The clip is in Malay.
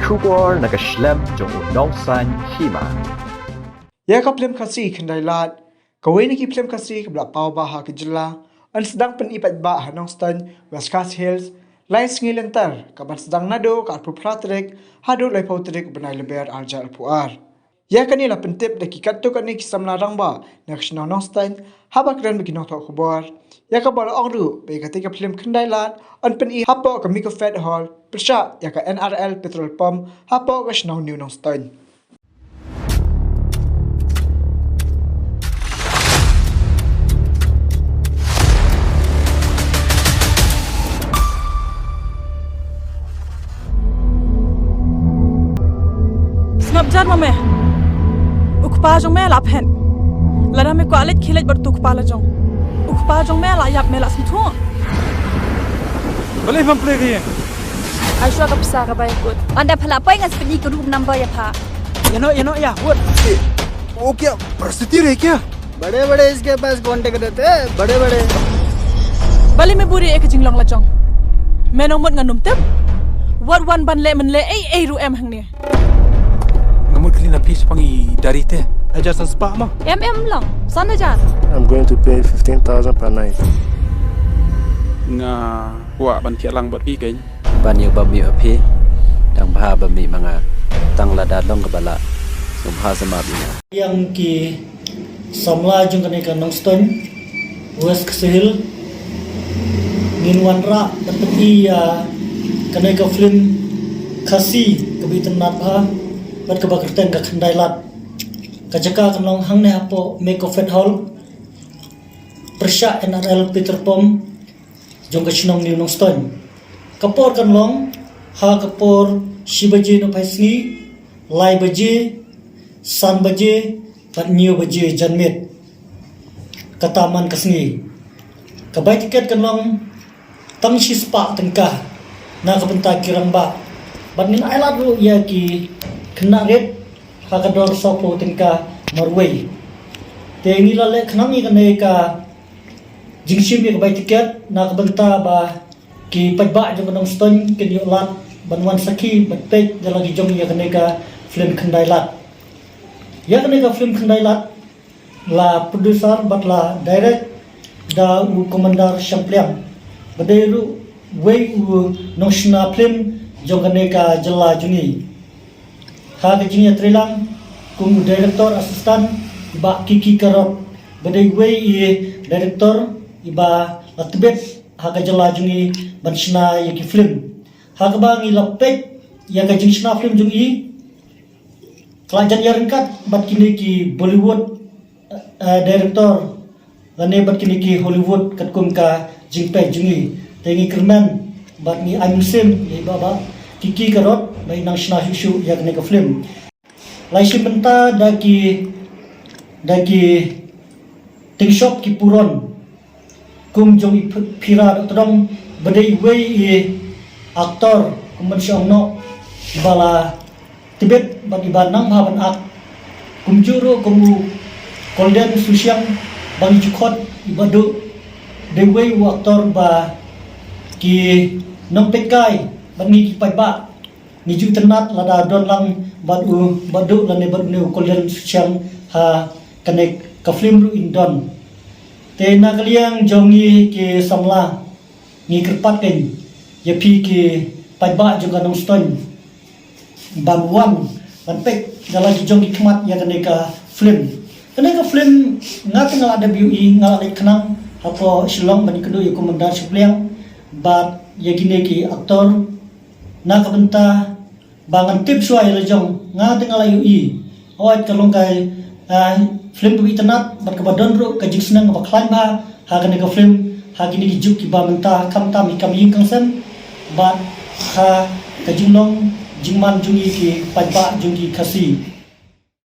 Shubor nakaslem jong unongsan hima. Ya ka plem kasi kendailat. Kawai ni ki plem kasi kabla pau baha ke jela. An sedang penipat ba Hanoston, West Coast Hills. Lain sengilentar, kaban sedang nado ka apu pratrek, hado lai pautrik benai leber arjar puar. Ya kanila pentip daki katto kan ni kisam larang ba, nak sino Hanoston, habak ran bagi notok kubor. Ya ka bala ongru, bayi ketika film kendailat, an peni hapo ke Miko Fed Hall, persya ya ka NRL Petrol Pump, hapo ke sino New Hanoston. Jar mame ukpa jong me la phen lara me kwalet khilet bar tu ukpa la jong ukpa jong me la yap me la sithu boleh vam play gaya Aisha ka pisa ka bay kut anda phala pai ngas peni ka room number ya pha you know ya what वो क्या परिस्थिति रही क्या बड़े बड़े इसके पास कांटेक्ट रहते हैं बड़े बड़े bali me buri ek jinglong la jong me no mot nganum tep wat wan ban le men le ei ru em hang ni ngamut kali na pitch pangi dari te ajar sa spa ma em lang sana jar I'm going to pay 15,000 per night. nga wa ban kia lang bat pi kain ban yu bami api dang bha bami manga tang la da long ka bala sum ha sama bina yang ki samla jung kane ka Nongstone West Hill ngin wanra bertepi ya kane ka film khasi kebitan natha bat ka bakerten ka khandailat ka jaka kanong hang ne hapo Miko Fed Hall persya NRL Peter Pom jong ka chinong ni Nongstone kapor kanlong ha kapor shibaji no paisni lai baji san baji pat new baji janmit kataman kasngi kabai tiket kanlong tang shi spa tengkah na kabenta kirang ba bat nin ailat ru ya ki kena red hakador sopo tengkah Norway te ni la le khnang ni kane ka jingshim ye kabai tiket na kabenta ba ki pajba jo kanong ston ken yo lat banwan saki batek jalagi jong ya kane ka film khandailat ya kane ka film khandailat la producer bat la direct da u komandar Champliang baderu wei u noshna film jong kane ka jalla juni ha ke jini trilang kum director assistant ba kiki karot badai wei i director iba latbet ha ka jalla juni banshna yaki film ha ka bangi lapet ya ka jingshna film jung i kelajan yarengkat bat kini ki Bollywood director lane bat kini ki Hollywood katkum ka jingpe jungi tengi kerman bat ni I'm sim ye baba kiki karot bai nang shna shu ya kene ka film lai simenta daki ting shop ki puron kum jong phira todong badai wei e aktor kuman syongno bala tibet bagi banang haban ak kumjuro kumu golden susyang bang jukot ibadu dewei aktor ba ki nong pekai bangi ki paiba niju tenat lada don lang badu lane badu golden susyang ha kanek ka film ru indon te nakaliang jongi ki samla ngi kerpat ken yapi ki paiba juga nong stone banwan banpek dalam jong hikmat ya kaneka film ngat ngal ada BUI ngal ada kenang apa Shillong bani kedu ya komandar Champliang bat ya gine ki aktor na kabenta bangan tip suai la jong ngat ngal UI awat kalong kai film bu internet bat kabadon ro kajik senang ba klan ba ha kaneka film ha gine ki juk ki ba menta kam tam ikam yin kangsen bat ha kajinglong jingman jungi ki pajba jungi khasi